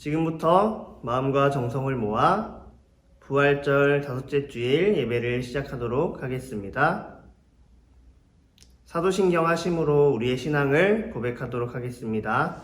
지금부터 마음과 정성을 모아 부활절 다섯째 주일 예배를 시작하도록 하겠습니다. 사도신경 하심으로 우리의 신앙을 고백하도록 하겠습니다.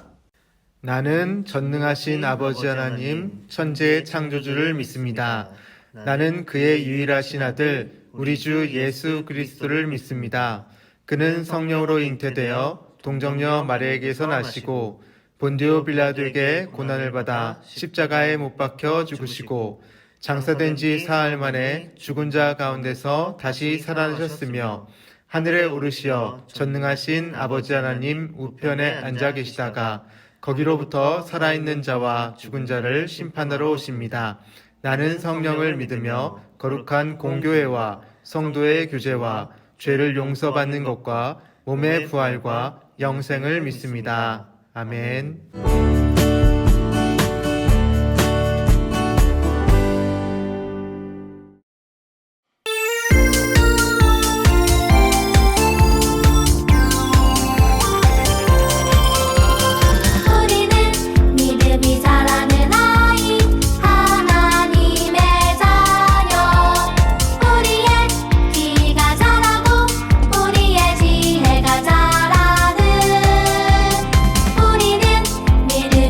나는 전능하신 아버지 하나님 천지의 창조주를 믿습니다. 나는 그의 유일하신 아들 우리 주 예수 그리스도를 믿습니다. 그는 성령으로 잉태되어 동정녀 마리아에게서 나시고 본디오 빌라도에게 고난을 받아 십자가에 못 박혀 죽으시고 장사된 지 사흘 만에 죽은 자 가운데서 다시 살아나셨으며 하늘에 오르시어 전능하신 아버지 하나님 우편에 앉아 계시다가 거기로부터 살아있는 자와 죽은 자를 심판하러 오십니다. 나는 성령을 믿으며 거룩한 공교회와 성도의 교제와 죄를 용서받는 것과 몸의 부활과 영생을 믿습니다. 아멘. 우리는 믿음이 자라는 아이 하나님의 자녀 우리의 귀가 자라고 우리의 지혜가 자라는 우리는 믿음이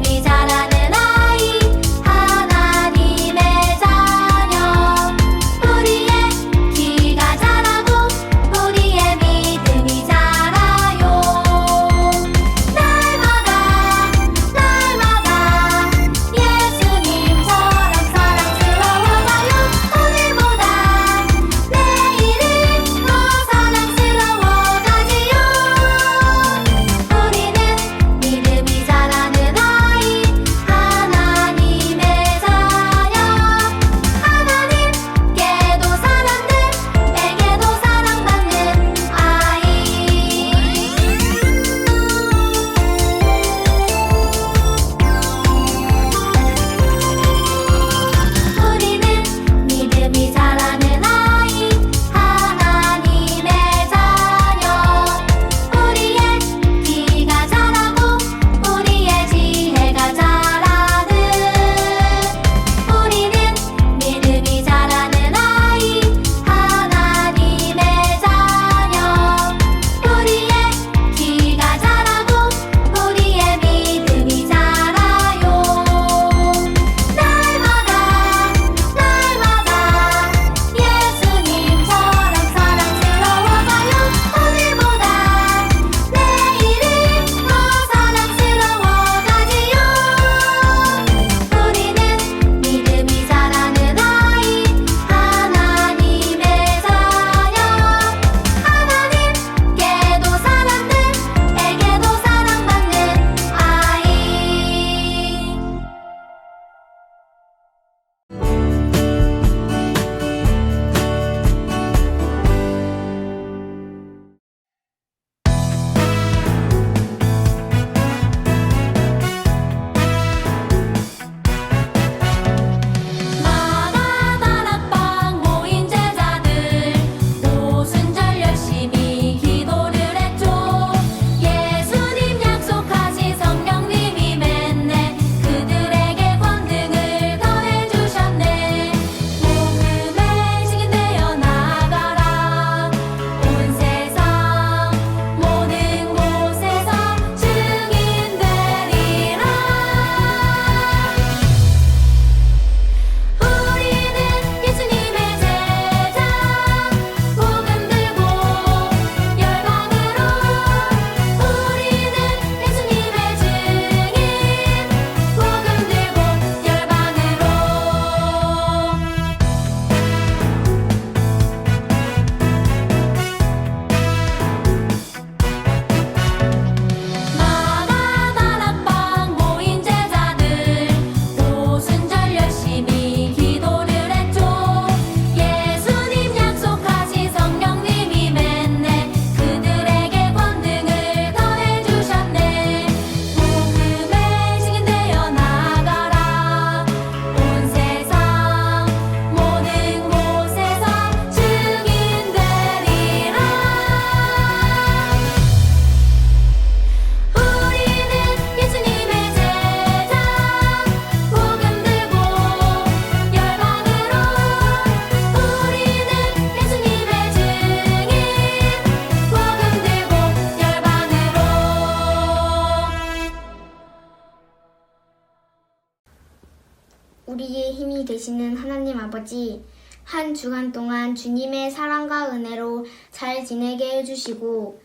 우리의 힘이 되시는 하나님 아버지, 한 주간 동안 주님의 사랑과 은혜로 잘 지내게 해주시고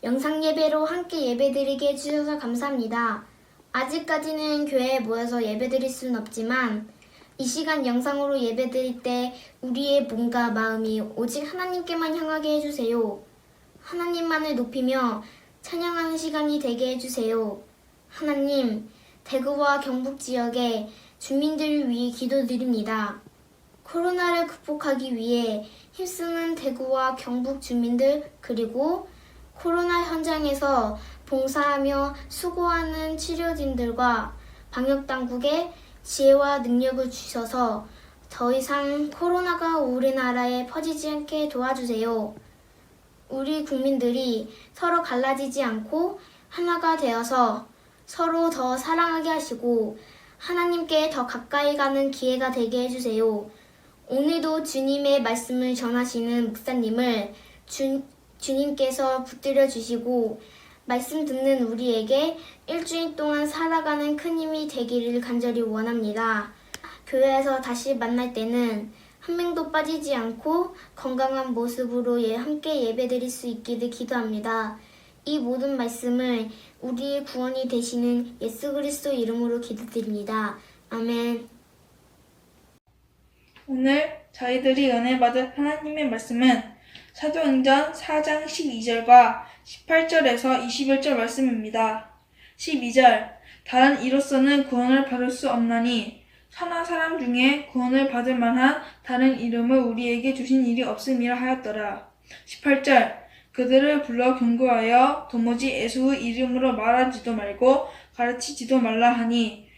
영상 예배로 함께 예배드리게 해주셔서 감사합니다. 아직까지는 교회에 모여서 예배드릴 수는 없지만 이 시간 영상으로 예배드릴 때 우리의 몸과 마음이 오직 하나님께만 향하게 해주세요. 하나님만을 높이며 찬양하는 시간이 되게 해주세요. 하나님, 대구와 경북 지역의 주민들을 위해 기도드립니다. 코로나를 극복하기 위해 힘쓰는 대구와 경북 주민들 그리고 코로나 현장에서 봉사하며 수고하는 치료진들과 방역당국에 지혜와 능력을 주셔서 더 이상 코로나가 우리나라에 퍼지지 않게 도와주세요. 우리 국민들이 서로 갈라지지 않고 하나가 되어서 서로 더 사랑하게 하시고 하나님께 더 가까이 가는 기회가 되게 해주세요. 오늘도 주님의 말씀을 전하시는 목사님을 주님께서 붙들어 주시고 말씀 듣는 우리에게 일주일 동안 살아가는 큰 힘이 되기를 간절히 원합니다. 교회에서 다시 만날 때는 한 명도 빠지지 않고 건강한 모습으로 함께 예배드릴 수 있기를 기도합니다. 이 모든 말씀을 우리의 구원이 되시는 예수 그리스도 이름으로 기도드립니다. 아멘. 오늘 저희들이 은혜 받을 하나님의 말씀은 사도행전 4장 12절과 18절에서 21절 말씀입니다. 12절 다른 이로서는 구원을 받을 수 없나니 선한 사람 중에 구원을 받을 만한 다른 이름을 우리에게 주신 일이 없음이라 하였더라. 18절 그들을 불러 경고하여 도무지 예수의 이름으로 말하지도 말고 가르치지도 말라 하니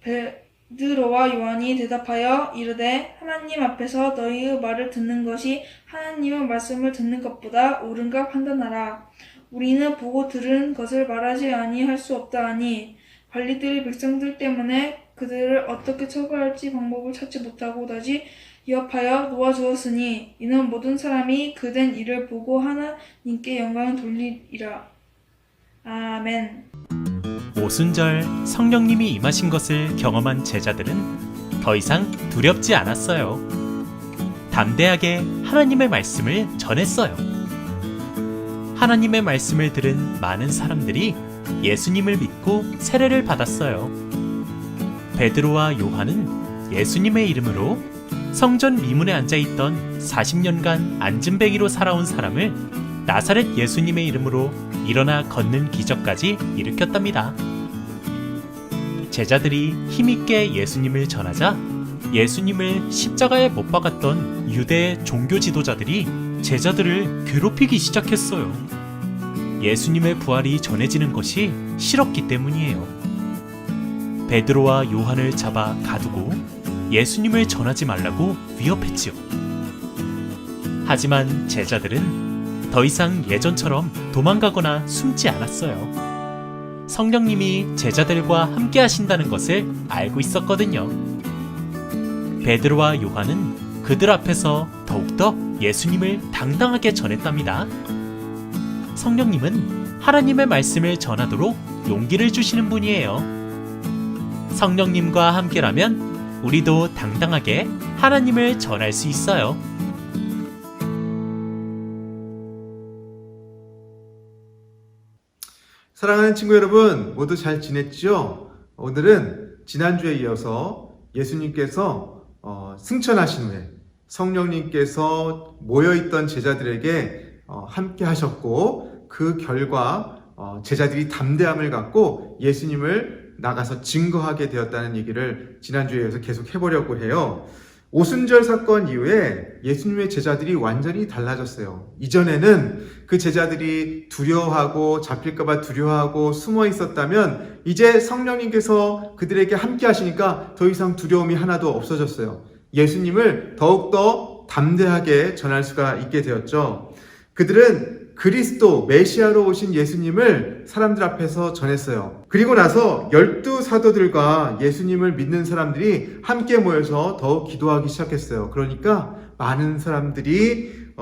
베드로와 요한이 대답하여 이르되 하나님 앞에서 너희의 말을 듣는 것이 하나님의 말씀을 듣는 것보다 옳은가 판단하라. 우리는 보고 들은 것을 말하지 아니할 수 없다 하니 관리들이 백성들 때문에 그들을 어떻게 처벌할지 방법을 찾지 못하고 다시 위협하여 놓아주었으니 이는 모든 사람이 그된 일을 보고 하나님께 영광을 돌리리라. 아멘. 오순절 성령님이 임하신 것을 경험한 제자들은 더 이상 두렵지 않았어요. 담대하게 하나님의 말씀을 전했어요. 하나님의 말씀을 들은 많은 사람들이 예수님을 믿고 세례를 받았어요. 베드로와 요한은 예수님의 이름으로 성전 미문에 앉아있던 40년간 앉은배기로 살아온 사람을 나사렛 예수님의 이름으로 일어나 걷는 기적까지 일으켰답니다. 제자들이 힘있게 예수님을 전하자 예수님을 십자가에 못 박았던 유대의 종교 지도자들이 제자들을 괴롭히기 시작했어요. 예수님의 부활이 전해지는 것이 싫었기 때문이에요. 베드로와 요한을 잡아 가두고 예수님을 전하지 말라고 위협했지요. 하지만 제자들은 더 이상 예전처럼 도망가거나 숨지 않았어요. 성령님이 제자들과 함께 하신다는 것을 알고 있었거든요. 베드로와 요한은 그들 앞에서 더욱더 예수님을 당당하게 전했답니다. 성령님은 하나님의 말씀을 전하도록 용기를 주시는 분이에요. 성령님과 함께라면 우리도 당당하게 하나님을 전할 수 있어요. 사랑하는 친구 여러분, 모두 잘 지냈죠? 오늘은 지난주에 이어서 예수님께서 승천하신 후에 성령님께서 모여있던 제자들에게 함께 하셨고 그 결과 제자들이 담대함을 갖고 예수님을 나가서 증거하게 되었다는 얘기를 지난주에 이어서 계속 해보려고 해요. 오순절 사건 이후에 예수님의 제자들이 완전히 달라졌어요. 이전에는 그 제자들이 두려워하고 잡힐까봐 두려워하고 숨어 있었다면 이제 성령님께서 그들에게 함께 하시니까 더 이상 두려움이 하나도 없어졌어요. 예수님을 더욱더 담대하게 전할 수가 있게 되었죠. 그들은 그리스도 메시아로 오신 예수님을 사람들 앞에서 전했어요. 그리고 나서 12사도들과 예수님을 믿는 사람들이 함께 모여서 더욱 기도하기 시작했어요. 그러니까 많은 사람들이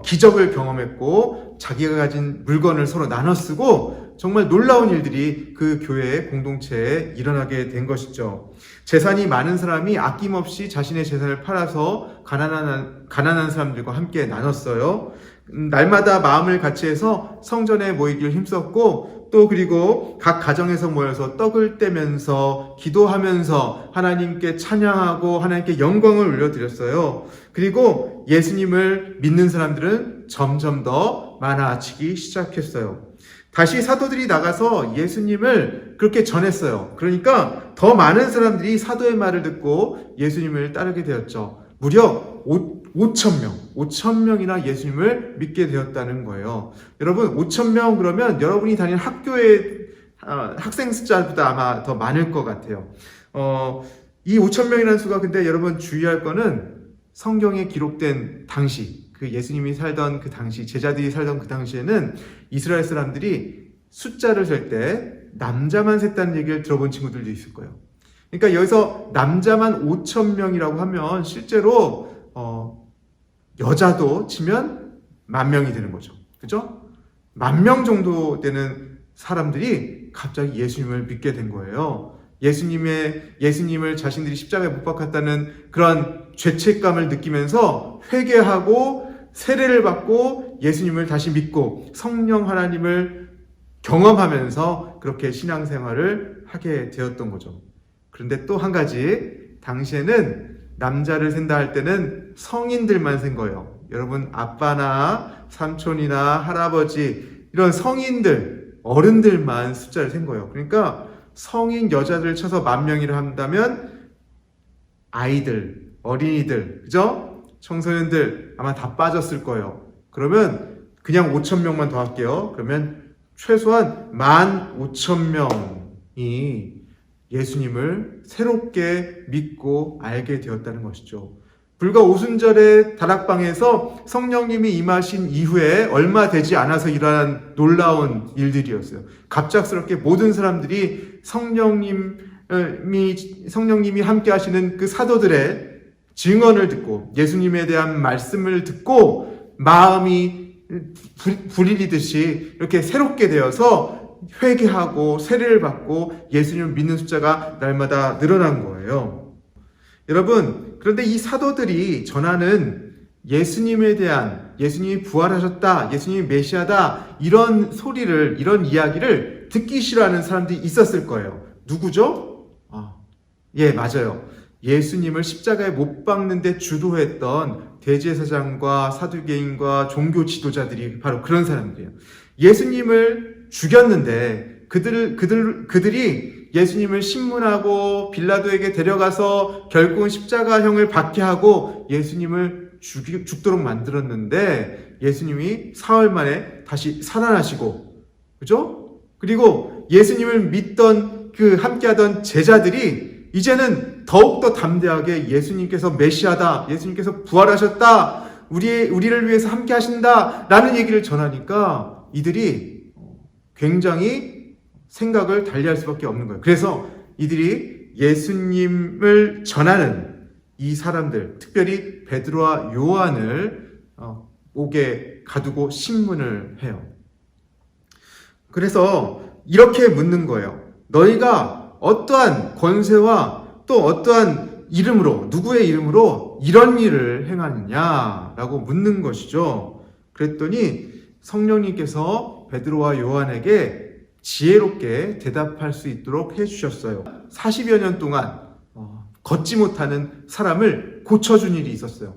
기적을 경험했고 자기가 가진 물건을 서로 나눠 쓰고 정말 놀라운 일들이 그 교회 공동체에 일어나게 된 것이죠. 재산이 많은 사람이 아낌없이 자신의 재산을 팔아서 가난한 사람들과 함께 나눴어요. 날마다 마음을 같이 해서 성전에 모이길 힘썼고, 또 그리고 각 가정에서 모여서 떡을 떼면서 기도하면서 하나님께 찬양하고 하나님께 영광을 올려드렸어요. 그리고 예수님을 믿는 사람들은 점점 더 많아지기 시작했어요. 다시 사도들이 나가서 예수님을 그렇게 전했어요. 그러니까 더 많은 사람들이 사도의 말을 듣고 예수님을 따르게 되었죠. 무려 5,000명이나 예수님을 믿게 되었다는 거예요. 여러분, 5,000명 그러면 여러분이 다니는 학교의 학생 숫자보다 아마 더 많을 것 같아요. 이 5,000명이라는 수가 근데 여러분 주의할 거는 성경에 기록된 당시, 그 예수님이 살던 그 당시, 제자들이 살던 그 당시에는 이스라엘 사람들이 숫자를 셀 때 남자만 셌다는 얘기를 들어본 친구들도 있을 거예요. 그러니까 여기서 남자만 5,000명이라고 하면 실제로 여자도 치면 10,000명이 되는 거죠. 그죠? 10,000명 정도 되는 사람들이 갑자기 예수님을 믿게 된 거예요. 예수님을 자신들이 십자가에 못 박았다는 그런 죄책감을 느끼면서 회개하고 세례를 받고 예수님을 다시 믿고 성령 하나님을 경험하면서 그렇게 신앙생활을 하게 되었던 거죠. 그런데 또 한 가지, 당시에는 남자를 센다 할 때는 성인들만 센 거예요. 여러분, 아빠나 삼촌이나 할아버지 이런 성인들, 어른들만 숫자를 센 거예요. 그러니까 성인 여자들을 쳐서 10,000명이라 한다면 아이들, 어린이들, 그죠? 청소년들 아마 다 빠졌을 거예요. 그러면 그냥 5,000명만 더 할게요. 그러면 최소한 15,000명이 예수님을 새롭게 믿고 알게 되었다는 것이죠. 불과 오순절의 다락방에서 성령님이 임하신 이후에 얼마 되지 않아서 일어난 놀라운 일들이었어요. 갑작스럽게 모든 사람들이 성령님이 함께 하시는 그 사도들의 증언을 듣고 예수님에 대한 말씀을 듣고 마음이 불이리듯이 이렇게 새롭게 되어서 회개하고 세례를 받고 예수님을 믿는 숫자가 날마다 늘어난 거예요. 여러분, 그런데 이 사도들이 전하는 예수님에 대한, 예수님이 부활하셨다, 예수님이 메시아다, 이런 소리를, 이런 이야기를 듣기 싫어하는 사람들이 있었을 거예요. 누구죠? 예, 맞아요. 예수님을 십자가에 못 박는데 주도했던 대제사장과 사두개인과 종교 지도자들이 바로 그런 사람들이에요. 예수님을 죽였는데 그들이 예수님을 신문하고 빌라도에게 데려가서 결국은 십자가형을 받게 하고 예수님을 죽도록 만들었는데 예수님이 사흘 만에 다시 살아나시고, 그죠? 그리고 예수님을 믿던 그 함께하던 제자들이 이제는 더욱더 담대하게 예수님께서 메시아다, 예수님께서 부활하셨다, 우리를 위해서 함께 하신다 라는 얘기를 전하니까 이들이 굉장히 생각을 달리할 수밖에 없는 거예요. 그래서 이들이 예수님을 전하는 이 사람들, 특별히 베드로와 요한을 옥에 가두고 신문을 해요. 그래서 이렇게 묻는 거예요. 너희가 어떠한 권세와 또 어떠한 이름으로, 누구의 이름으로 이런 일을 행하느냐라고 묻는 것이죠. 그랬더니 성령님께서 베드로와 요한에게 지혜롭게 대답할 수 있도록 해주셨어요. 40여 년 동안 걷지 못하는 사람을 고쳐준 일이 있었어요.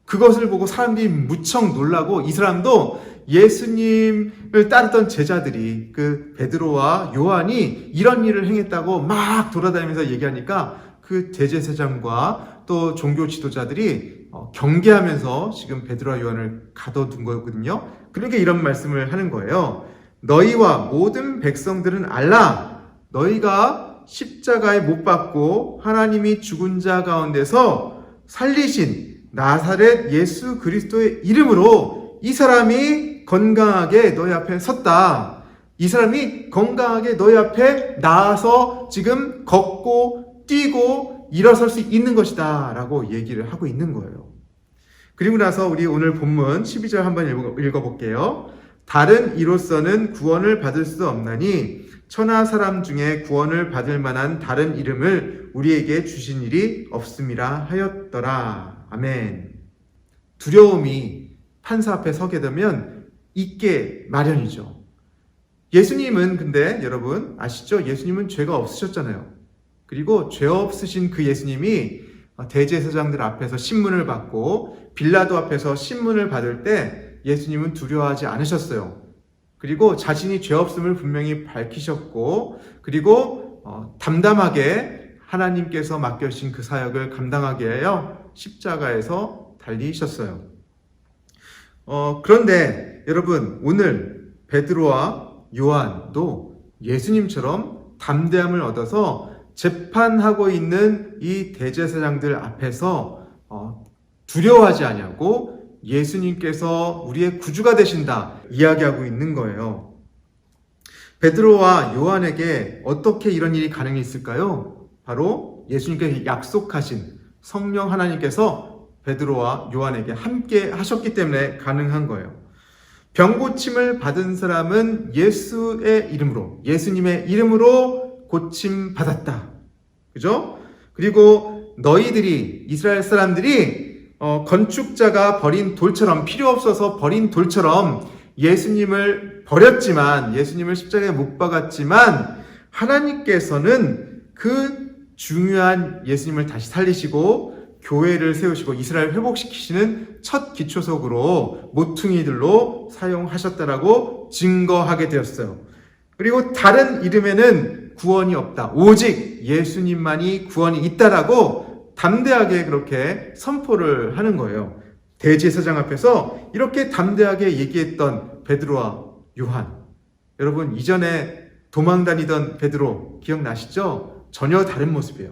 그것을 보고 사람들이 무척 놀라고, 이 사람도 예수님을 따르던 제자들이, 그 베드로와 요한이 이런 일을 행했다고 막 돌아다니면서 얘기하니까 그 대제사장과 또 종교 지도자들이 경계하면서 지금 베드로와 요한을 가둬둔 거거든요. 그러니까 이런 말씀을 하는 거예요. 너희와 모든 백성들은 알라. 너희가 십자가에 못 박고 하나님이 죽은 자 가운데서 살리신 나사렛 예수 그리스도의 이름으로 이 사람이 건강하게 너희 앞에 섰다. 이 사람이 건강하게 너희 앞에 나와서 지금 걷고 뛰고 일어설 수 있는 것이다 라고 얘기를 하고 있는 거예요. 그리고 나서 우리 오늘 본문 12절 한번 읽어볼게요. 다른 이로서는 구원을 받을 수 없나니 천하 사람 중에 구원을 받을 만한 다른 이름을 우리에게 주신 일이 없음이라 하였더라. 아멘. 두려움이 판사 앞에 서게 되면 있게 마련이죠. 예수님은 근데 여러분 아시죠? 예수님은 죄가 없으셨잖아요. 그리고 죄 없으신 그 예수님이 대제사장들 앞에서 신문을 받고 빌라도 앞에서 신문을 받을 때 예수님은 두려워하지 않으셨어요. 그리고 자신이 죄 없음을 분명히 밝히셨고, 그리고 담담하게 하나님께서 맡겨주신 그 사역을 감당하게 하여 십자가에서 달리셨어요. 그런데 여러분, 오늘 베드로와 요한도 예수님처럼 담대함을 얻어서 재판하고 있는 이 대제사장들 앞에서 두려워하지 아니하고 예수님께서 우리의 구주가 되신다 이야기하고 있는 거예요. 베드로와 요한에게 어떻게 이런 일이 가능했을까요? 바로 예수님께서 약속하신 성령 하나님께서 베드로와 요한에게 함께 하셨기 때문에 가능한 거예요. 병고침을 받은 사람은 예수의 이름으로, 예수님의 이름으로 고침 받았다. 그죠? 그리고 너희들이, 이스라엘 사람들이 건축자가 버린 돌처럼, 필요 없어서 버린 돌처럼 예수님을 버렸지만, 예수님을 십자가에 못 박았지만, 하나님께서는 그 중요한 예수님을 다시 살리시고 교회를 세우시고 이스라엘 회복시키시는 첫 기초석으로 모퉁이들로 사용하셨다라고 증거하게 되었어요. 그리고 다른 이름에는 구원이 없다. 오직 예수님만이 구원이 있다라고 담대하게 그렇게 선포를 하는 거예요. 대제사장 앞에서 이렇게 담대하게 얘기했던 베드로와 요한. 여러분, 이전에 도망 다니던 베드로 기억나시죠? 전혀 다른 모습이에요.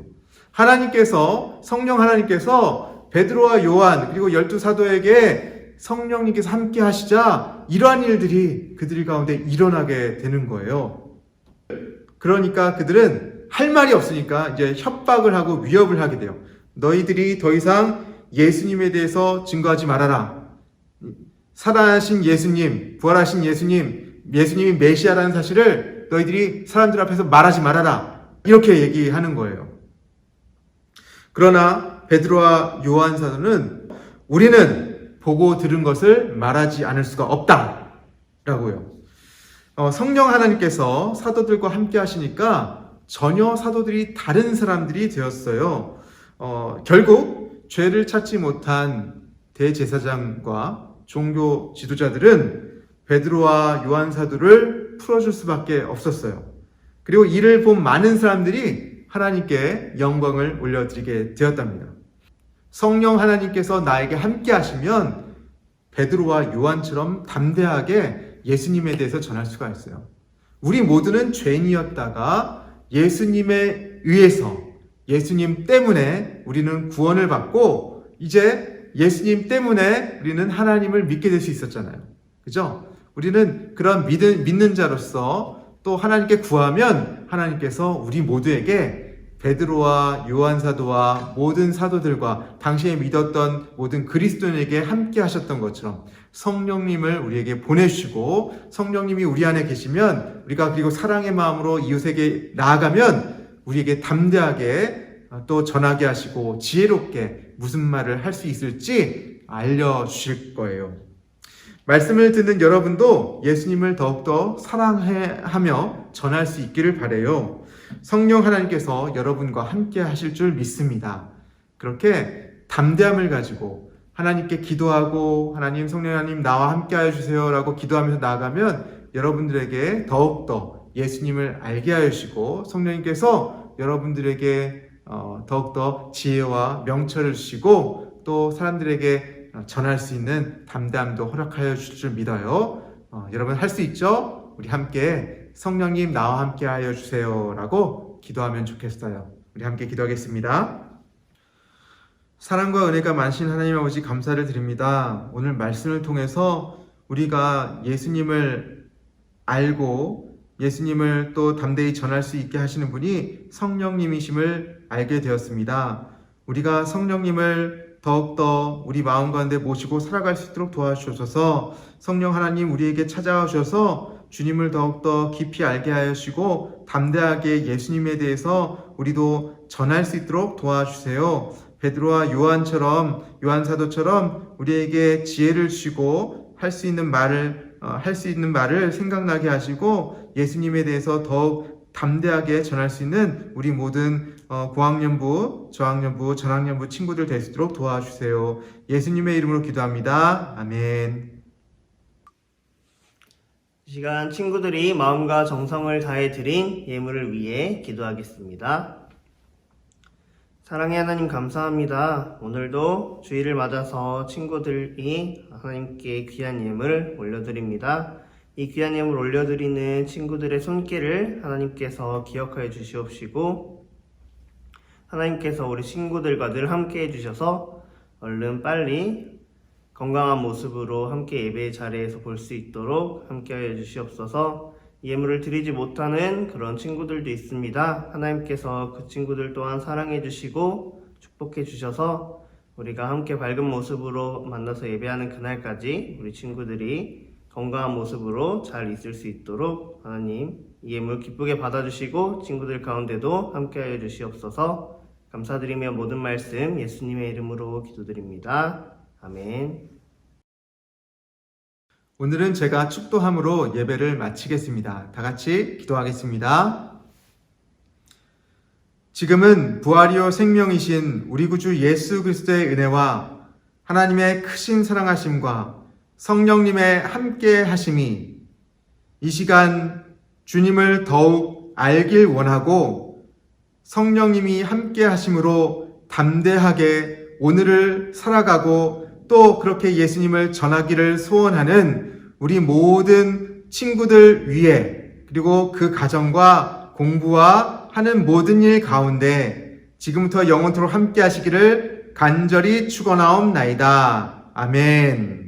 하나님께서, 성령 하나님께서 베드로와 요한 그리고 12사도에게 성령님께서 함께 하시자 이러한 일들이 그들 가운데 일어나게 되는 거예요. 그러니까 그들은 할 말이 없으니까 이제 협박을 하고 위협을 하게 돼요. 너희들이 더 이상 예수님에 대해서 증거하지 말아라. 살아나신 예수님, 부활하신 예수님, 예수님이 메시아라는 사실을 너희들이 사람들 앞에서 말하지 말아라. 이렇게 얘기하는 거예요. 그러나 베드로와 요한 사도는 우리는 보고 들은 것을 말하지 않을 수가 없다 라고요. 성령 하나님께서 사도들과 함께 하시니까 전혀 사도들이 다른 사람들이 되었어요. 결국 죄를 찾지 못한 대제사장과 종교 지도자들은 베드로와 요한 사도를 풀어줄 수밖에 없었어요. 그리고 이를 본 많은 사람들이 하나님께 영광을 올려드리게 되었답니다. 성령 하나님께서 나에게 함께 하시면 베드로와 요한처럼 담대하게 예수님에 대해서 전할 수가 있어요. 우리 모두는 죄인이었다가 예수님에 의해서, 예수님 때문에 우리는 구원을 받고 이제 예수님 때문에 우리는 하나님을 믿게 될 수 있었잖아요. 그죠? 우리는 그런 믿는 자로서 또 하나님께 구하면 하나님께서 우리 모두에게 베드로와 요한 사도와 모든 사도들과 당시에 믿었던 모든 그리스도인에게 함께 하셨던 것처럼 성령님을 우리에게 보내주시고 성령님이 우리 안에 계시면 우리가 그리고 사랑의 마음으로 이웃에게 나아가면 우리에게 담대하게 또 전하게 하시고 지혜롭게 무슨 말을 할 수 있을지 알려주실 거예요. 말씀을 듣는 여러분도 예수님을 더욱더 사랑하며 전할 수 있기를 바라요. 성령 하나님께서 여러분과 함께 하실 줄 믿습니다. 그렇게 담대함을 가지고 하나님께 기도하고 하나님, 성령 하나님 나와 함께 하여 주세요 라고 기도하면서 나아가면 여러분들에게 더욱더 예수님을 알게 하여 주시고 성령님께서 여러분들에게 더욱더 지혜와 명철을 주시고 또 사람들에게 전할 수 있는 담대함도 허락하여 주실 줄 믿어요. 여러분 할 수 있죠? 우리 함께 성령님 나와 함께 하여 주세요 라고 기도하면 좋겠어요. 우리 함께 기도하겠습니다. 사랑과 은혜가 많으신 하나님 아버지 감사를 드립니다. 오늘 말씀을 통해서 우리가 예수님을 알고 예수님을 또 담대히 전할 수 있게 하시는 분이 성령님이심을 알게 되었습니다. 우리가 성령님을 더욱더 우리 마음 가운데 모시고 살아갈 수 있도록 도와주셔서 성령 하나님 우리에게 찾아오셔서 주님을 더욱더 깊이 알게 하시고 담대하게 예수님에 대해서 우리도 전할 수 있도록 도와주세요. 베드로와 요한 사도처럼 우리에게 지혜를 주시고 할 수 있는 말을 생각나게 하시고 예수님에 대해서 더욱 담대하게 전할 수 있는 우리 모든 고학년부, 저학년부, 전학년부 친구들 될 수 있도록 도와주세요. 예수님의 이름으로 기도합니다. 아멘. 이 시간 친구들이 마음과 정성을 다해 드린 예물을 위해 기도하겠습니다. 사랑의 하나님 감사합니다. 오늘도 주일을 맞아서 친구들이 하나님께 귀한 예물 올려드립니다. 이 귀한 예물 올려드리는 친구들의 손길을 하나님께서 기억하여 주시옵시고 하나님께서 우리 친구들과 늘 함께 해주셔서 얼른 빨리 건강한 모습으로 함께 예배 자리에서 볼 수 있도록 함께 하여 주시옵소서. 예물을 드리지 못하는 그런 친구들도 있습니다. 하나님께서 그 친구들 또한 사랑해 주시고 축복해 주셔서 우리가 함께 밝은 모습으로 만나서 예배하는 그날까지 우리 친구들이 건강한 모습으로 잘 있을 수 있도록 하나님 이 예물 기쁘게 받아주시고 친구들 가운데도 함께 하여 주시옵소서. 감사드리며 모든 말씀 예수님의 이름으로 기도드립니다. 아멘. 오늘은 제가 축도함으로 예배를 마치겠습니다. 다 같이 기도하겠습니다. 지금은 부활이요 생명이신 우리 구주 예수 그리스도의 은혜와 하나님의 크신 사랑하심과 성령님의 함께 하심이 이 시간 주님을 더욱 알길 원하고 성령님이 함께 하심으로 담대하게 오늘을 살아가고 또 그렇게 예수님을 전하기를 소원하는 우리 모든 친구들 위해 그리고 그 가정과 공부와 하는 모든 일 가운데 지금부터 영원토록 함께 하시기를 간절히 축원하옵나이다. 아멘.